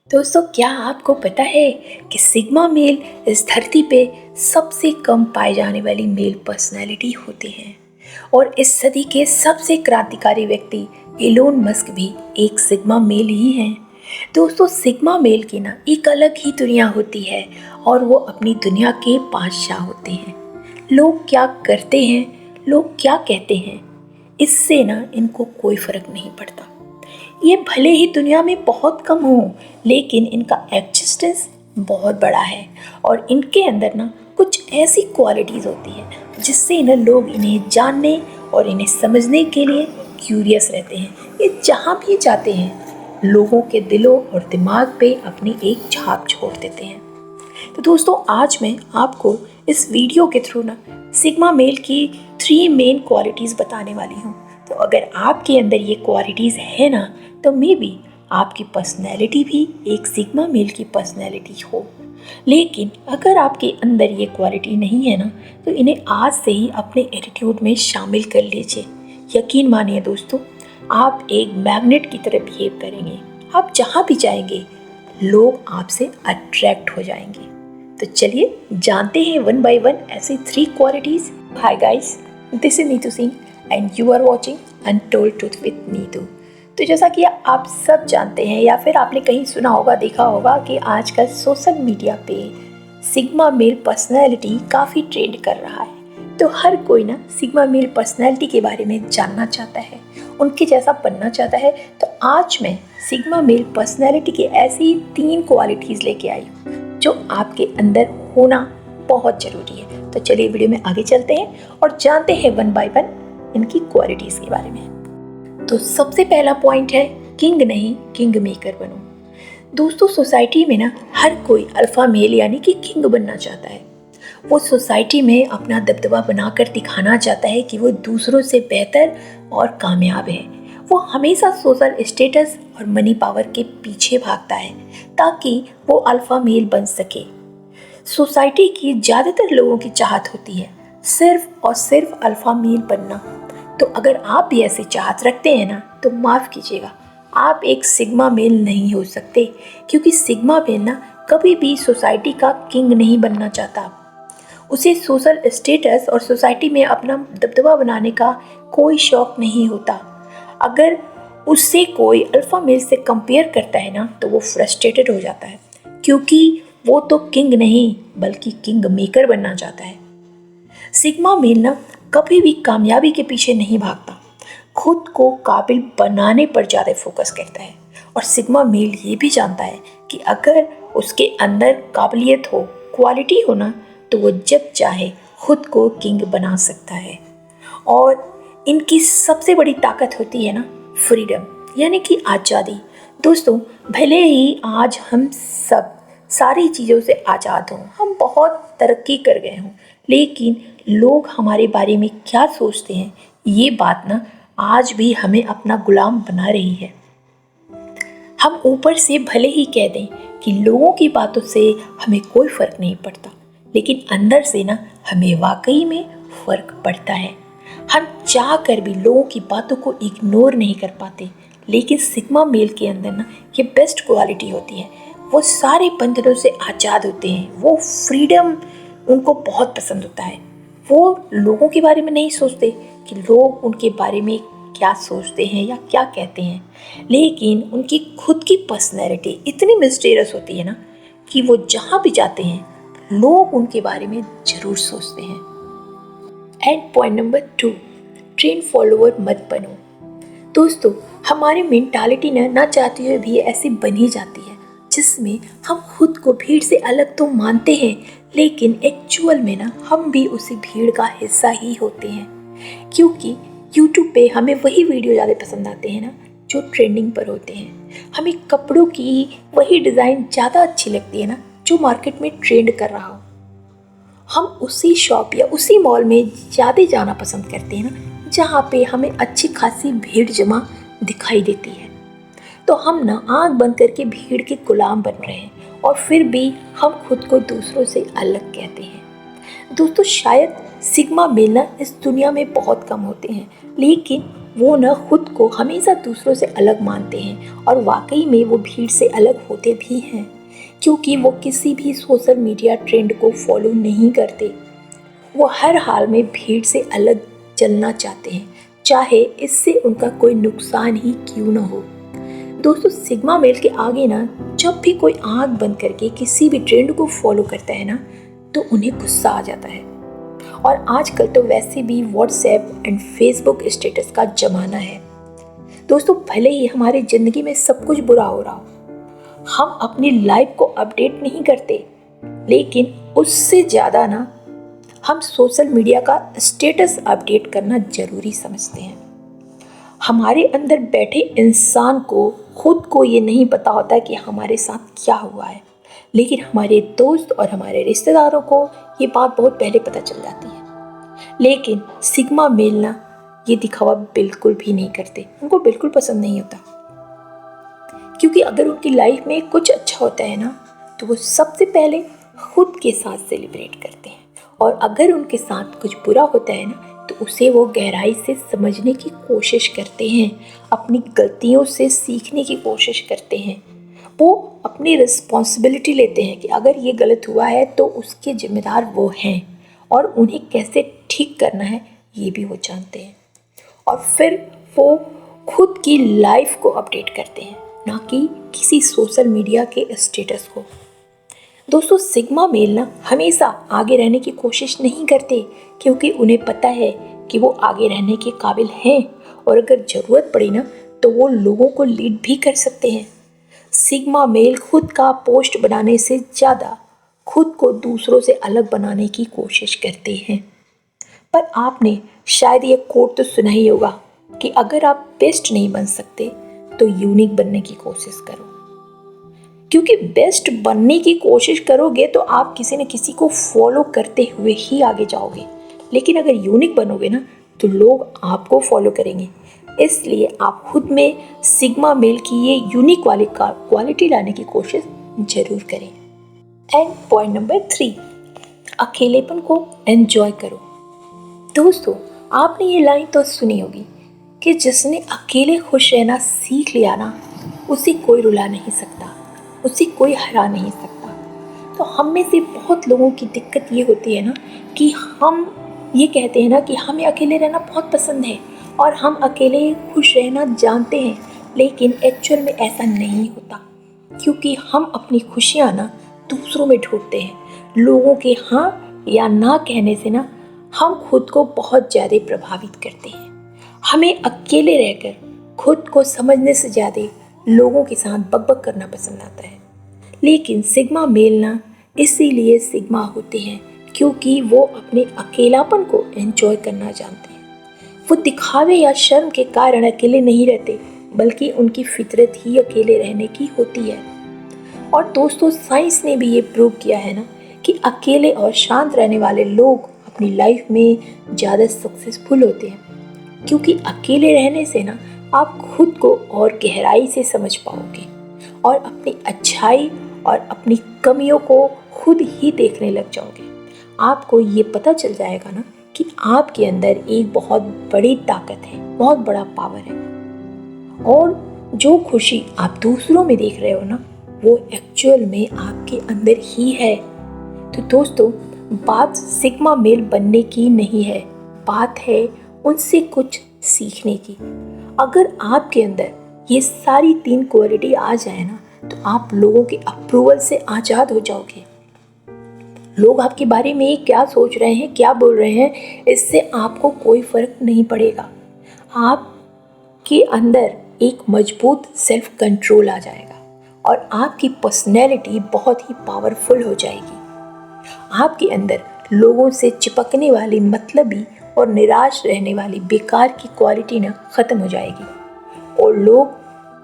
दोस्तों, क्या आपको पता है कि सिग्मा मेल इस धरती पे सबसे कम पाए जाने वाली मेल पर्सनैलिटी होते हैं। और इस सदी के सबसे क्रांतिकारी व्यक्ति एलोन मस्क भी एक सिग्मा मेल ही हैं। दोस्तों, सिग्मा मेल की ना एक अलग ही दुनिया होती है और वो अपनी दुनिया के बादशाह होते हैं। लोग क्या करते हैं, लोग क्या कहते हैं, इससे ना इनको कोई फर्क नहीं पड़ता। ये भले ही दुनिया में बहुत कम हो, लेकिन इनका एग्जिस्टेंस बहुत बड़ा है और इनके अंदर ना कुछ ऐसी क्वालिटीज़ होती है जिससे ना लोग इन्हें जानने और इन्हें समझने के लिए क्यूरियस रहते हैं। ये जहाँ भी जाते हैं लोगों के दिलों और दिमाग पे अपनी एक छाप छोड़ देते हैं। तो दोस्तों, आज मैं आपको इस वीडियो के थ्रू ना सिग्मा मेल की 3 मेन क्वालिटीज़ बताने वाली हूँ। तो अगर आपके अंदर ये क्वालिटीज़ है ना, तो मे बी आपकी पर्सनैलिटी भी एक सिग्मा मेल की पर्सनैलिटी हो। लेकिन अगर आपके अंदर ये क्वालिटी नहीं है ना, तो इन्हें आज से ही अपने एटीट्यूड में शामिल कर लीजिए। यकीन मानिए दोस्तों, आप एक मैग्नेट की तरह बिहेव करेंगे। आप जहाँ भी जाएंगे लोग आपसे अट्रैक्ट हो जाएंगे। तो चलिए जानते हैं वन बाय वन ऐसी 3 qualities. Hi guys, this is Neetu Singh and you are watching untold truth with Neetu. तो जैसा कि आप सब जानते हैं या फिर आपने कहीं सुना होगा, देखा होगा कि आजकल सोशल मीडिया पे सिग्मा मेल पर्सनैलिटी काफ़ी ट्रेंड कर रहा है। तो हर कोई ना सिग्मा मेल पर्सनैलिटी के बारे में जानना चाहता है, उनके जैसा बनना चाहता है। तो आज मैं सिग्मा मेल पर्सनैलिटी की ऐसी 3 क्वालिटीज़ लेके आई हूँ जो आपके अंदर होना बहुत ज़रूरी है। तो चलिए वीडियो में आगे चलते हैं और जानते हैं वन बाय वन इनकी क्वालिटीज़ के बारे में। तो सबसे पहला पॉइंट है किंग नहीं किंग मेकर बनो। दोस्तों, सोसाइटी में ना हर कोई अल्फा मेल यानी कि किंग बनना चाहता है। वो सोसाइटी में अपना दबदबा बनाकर दिखाना चाहता है कि वो दूसरों से बेहतर और कामयाब है। वो हमेशा सोशल स्टेटस और मनी पावर के पीछे भागता है ताकि वो अल्फा मेल बन सके। सोसाइटी की ज़्यादातर लोगों की चाहत होती है सिर्फ और सिर्फ अल्फा मेल बनना। तो अगर आप भी ऐसी चाहत रखते हैं ना, तो माफ़ कीजिएगा, आप एक सिग्मा मेल नहीं हो सकते, क्योंकि सिग्मा मेल ना कभी भी सोसाइटी का किंग नहीं बनना चाहता। उसे सोशल स्टेटस और सोसाइटी में अपना दबदबा बनाने का कोई शौक नहीं होता। अगर उससे कोई अल्फा मेल से कंपेयर करता है ना, तो वो फ्रस्ट्रेटेड हो जाता है, क्योंकि वो तो किंग नहीं बल्कि किंग मेकर बनना चाहता है। सिग्मा मेल ना कभी भी कामयाबी के पीछे नहीं भागता, खुद को काबिल बनाने पर ज़्यादा फोकस करता है। और सिग्मा मेल ये भी जानता है कि अगर उसके अंदर काबिलियत हो, क्वालिटी हो ना, तो वो जब चाहे खुद को किंग बना सकता है। और इनकी सबसे बड़ी ताकत होती है ना फ्रीडम, यानी कि आज़ादी। दोस्तों, भले ही आज हम सब सारी चीज़ों से आज़ाद हों, हम बहुत तरक्की कर गए हों, लेकिन लोग हमारे बारे में क्या सोचते हैं, ये बात ना आज भी हमें अपना गुलाम बना रही है। हम ऊपर से भले ही कह दें कि लोगों की बातों से हमें कोई फ़र्क नहीं पड़ता, लेकिन अंदर से ना हमें वाकई में फ़र्क पड़ता है। हम चाह कर भी लोगों की बातों को इग्नोर नहीं कर पाते। लेकिन सिग्मा मेल के अंदर ना ये बेस्ट क्वालिटी होती है। वो सारे बंधनों से आज़ाद होते हैं। वो फ्रीडम उनको बहुत पसंद होता है। वो लोगों के बारे में नहीं सोचते कि लोग उनके बारे में क्या सोचते हैं या क्या कहते हैं, लेकिन उनकी खुद की पर्सनैलिटी इतनी मिस्टीरियस होती है ना कि वो जहाँ भी जाते हैं लोग उनके बारे में ज़रूर सोचते हैं। And point number 2, trend follower मत बनो। दोस्तों, हमारी मेंटालिटी ना चाहते हुए भी ऐसी बनी जाती है जिसमें हम खुद को भीड़ से अलग तो मानते हैं, लेकिन एक्चुअल में ना हम भी उसी भीड़ का हिस्सा ही होते हैं। क्योंकि यूट्यूब पे हमें वही वीडियो ज़्यादा पसंद आते हैं ना जो ट्रेंडिंग पर होते हैं। हमें कपड़ों की वही डिज़ाइन ज़्यादा अच्छी लगती है ना जो मार्केट में ट्रेंड कर रहा हो। हम उसी शॉप या उसी मॉल में ज़्यादा जाना पसंद करते हैं ना जहाँ पे हमें अच्छी खासी भीड़ जमा दिखाई देती है। तो हम ना आँख बंद करके भीड़ के गुलाम बन रहे हैं और फिर भी हम खुद को दूसरों से अलग कहते हैं। दोस्तों, शायद सिग्मा मेल ना इस दुनिया में बहुत कम होते हैं, लेकिन वो न खुद को हमेशा दूसरों से अलग मानते हैं और वाकई में वो भीड़ से अलग होते भी हैं, क्योंकि वो किसी भी सोशल मीडिया ट्रेंड को फॉलो नहीं करते। वो हर हाल में भीड़ से अलग चलना चाहते हैं, चाहे इससे उनका कोई नुकसान ही क्यों न हो। दोस्तों, सिग्मा मेल के आगे ना जब भी कोई आंख बंद करके किसी भी ट्रेंड को फॉलो करता है ना, तो उन्हें गुस्सा आ जाता है। और आजकल तो वैसे भी व्हाट्सएप एंड फेसबुक स्टेटस का जमाना है। दोस्तों, भले ही हमारी ज़िंदगी में सब कुछ बुरा हो रहा हो, हम अपनी लाइफ को अपडेट नहीं करते, लेकिन उससे ज़्यादा ना हम सोशल मीडिया का स्टेटस अपडेट करना ज़रूरी समझते हैं। हमारे अंदर बैठे इंसान को खुद को ये नहीं पता होता कि हमारे साथ क्या हुआ है, लेकिन हमारे दोस्त और हमारे रिश्तेदारों को ये बात बहुत पहले पता चल जाती है। लेकिन सिग्मा मेल ना ये दिखावा बिल्कुल भी नहीं करते, उनको बिल्कुल पसंद नहीं होता, क्योंकि अगर उनकी लाइफ में कुछ अच्छा होता है ना, तो वो सबसे पहले खुद के साथ सेलिब्रेट करते हैं, और अगर उनके साथ कुछ बुरा होता है ना, तो उसे वो गहराई से समझने की कोशिश करते हैं, अपनी गलतियों से सीखने की कोशिश करते हैं। वो अपनी रिस्पॉन्सिबिलिटी लेते हैं कि अगर ये गलत हुआ है तो उसके जिम्मेदार वो हैं, और उन्हें कैसे ठीक करना है ये भी वो जानते हैं। और फिर वो खुद की लाइफ को अपडेट करते हैं, ना कि किसी सोशल मीडिया के स्टेटस को। दोस्तों, सिग्मा मेल ना हमेशा आगे रहने की कोशिश नहीं करते, क्योंकि उन्हें पता है कि वो आगे रहने के काबिल हैं, और अगर ज़रूरत पड़ी ना तो वो लोगों को लीड भी कर सकते हैं। सिग्मा मेल खुद का पोस्ट बनाने से ज़्यादा खुद को दूसरों से अलग बनाने की कोशिश करते हैं। पर आपने शायद ये कोट तो सुना ही होगा कि अगर आप बेस्ट नहीं बन सकते तो यूनिक बनने की कोशिश करो, क्योंकि बेस्ट बनने की कोशिश करोगे तो आप किसी न किसी को फॉलो करते हुए ही आगे जाओगे, लेकिन अगर यूनिक बनोगे ना तो लोग आपको फॉलो करेंगे। इसलिए आप खुद में सिग्मा मेल की ये यूनिक वाली क्वालिटी लाने की कोशिश जरूर करें। एंड पॉइंट नंबर 3, अकेलेपन को एंजॉय करो। दोस्तों, आपने ये लाइन तो सुनी होगी कि जिसने अकेले खुश रहना सीख लिया ना, उसे कोई रुला नहीं सकता, उसे कोई हरा नहीं सकता। तो हम में से बहुत लोगों की दिक्कत ये होती है ना कि हम ये कहते हैं ना कि हमें अकेले रहना बहुत पसंद है और हम अकेले खुश रहना जानते हैं, लेकिन एक्चुअल में ऐसा नहीं होता, क्योंकि हम अपनी खुशियाँ ना दूसरों में ढूंढते हैं। लोगों के हाँ या ना कहने से ना हम खुद को बहुत ज़्यादा प्रभावित करते हैं। हमें अकेले रहकर खुद को समझने से ज़्यादा लोगों के साथ बकबक करना पसंद आता है। लेकिन सिग्मा मेल ना इसीलिए सिग्मा होते हैं क्योंकि वो अपने अकेलापन को एंजॉय करना जानते हैं। वो दिखावे या शर्म के कारण अकेले नहीं रहते, बल्कि उनकी फितरत ही अकेले रहने की होती है। और दोस्तों, साइंस ने भी ये प्रूव किया है ना कि अकेले और शांत रहने वाले लोग अपनी लाइफ में ज़्यादा सक्सेसफुल होते हैं, क्योंकि अकेले रहने से ना आप खुद को और गहराई से समझ पाओगे और अपनी अच्छाई और अपनी कमियों को खुद ही देखने लग जाओगे। आपको ये पता चल जाएगा ना कि आपके अंदर एक बहुत बड़ी ताकत है, बहुत बड़ा पावर है, और जो खुशी आप दूसरों में देख रहे हो ना, वो एक्चुअल में आपके अंदर ही है। तो दोस्तों, बात सिग्मा मेल बनने की नहीं है, बात है उनसे कुछ सीखने की। अगर आपके अंदर ये सारी 3 क्वालिटी आ जाए ना, तो आप लोगों के अप्रूवल से आज़ाद हो जाओगे। लोग आपके बारे में क्या सोच रहे हैं, क्या बोल रहे हैं, इससे आपको कोई फर्क नहीं पड़ेगा। आपके अंदर एक मजबूत सेल्फ कंट्रोल आ जाएगा और आपकी पर्सनैलिटी बहुत ही पावरफुल हो जाएगी। आपके अंदर लोगों से चिपकने वाली मतलबी और निराश रहने वाली बेकार की क्वालिटी ना ख़त्म हो जाएगी और लोग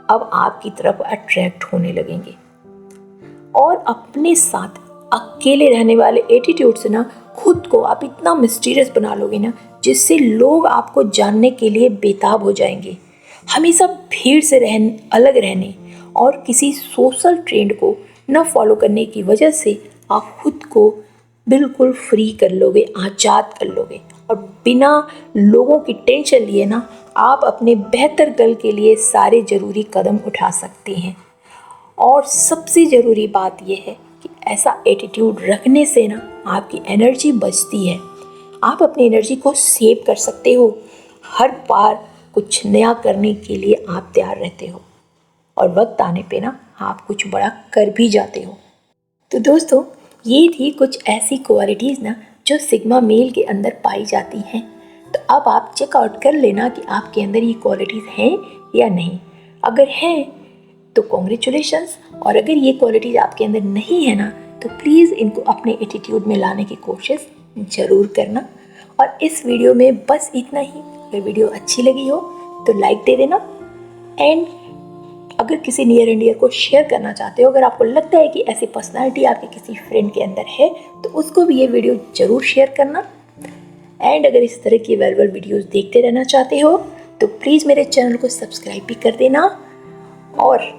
अब आपकी तरफ अट्रैक्ट होने लगेंगे। और अपने साथ अकेले रहने वाले एटीट्यूड से ना खुद को आप इतना मिस्टीरियस बना लोगे ना, जिससे लोग आपको जानने के लिए बेताब हो जाएंगे। हमेशा भीड़ से अलग रहने और किसी सोशल ट्रेंड को न फॉलो करने की वजह से आप खुद को बिल्कुल फ्री कर लोगे, आज़ाद कर लोगे और बिना लोगों की टेंशन लिए ना आप अपने बेहतर कल के लिए सारे ज़रूरी कदम उठा सकते हैं। और सबसे ज़रूरी बात यह है कि ऐसा एटीट्यूड रखने से ना आपकी एनर्जी बचती है। आप अपनी एनर्जी को सेव कर सकते हो। हर बार कुछ नया करने के लिए आप तैयार रहते हो और वक्त आने पे ना आप कुछ बड़ा कर भी जाते हो। तो दोस्तों, ये थी कुछ ऐसी क्वालिटीज़ ना जो सिग्मा मेल के अंदर पाई जाती हैं। तो अब आप चेकआउट कर लेना कि आपके अंदर ये क्वालिटीज़ हैं या नहीं। अगर हैं तो कॉन्ग्रेचुलेशंस, और अगर ये क्वालिटीज़ आपके अंदर नहीं है ना तो प्लीज़ इनको अपने एटीट्यूड में लाने की कोशिश ज़रूर करना। और इस वीडियो में बस इतना ही। अगर वीडियो अच्छी लगी हो तो लाइक दे देना, एंड अगर किसी नियर एंड डियर को शेयर करना चाहते हो, अगर आपको लगता है कि ऐसी पर्सनालिटी आपके किसी फ्रेंड के अंदर है तो उसको भी ये वीडियो ज़रूर शेयर करना। एंड अगर इस तरह की वैल्यूएबल वीडियोस देखते रहना चाहते हो तो प्लीज़ मेरे चैनल को सब्सक्राइब भी कर देना। और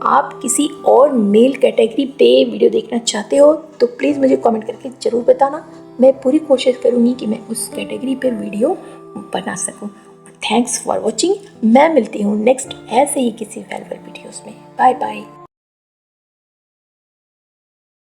आप किसी और मेल कैटेगरी पे वीडियो देखना चाहते हो तो प्लीज़ मुझे कमेंट करके ज़रूर बताना। मैं पूरी कोशिश करूँगी कि मैं उस कैटेगरी पे वीडियो बना सकूँ। Thanks for watching. मैं मिलती हूँ नेक्स्ट ऐसे ही किसी वैल्यूएबल वीडियोस में। Bye bye.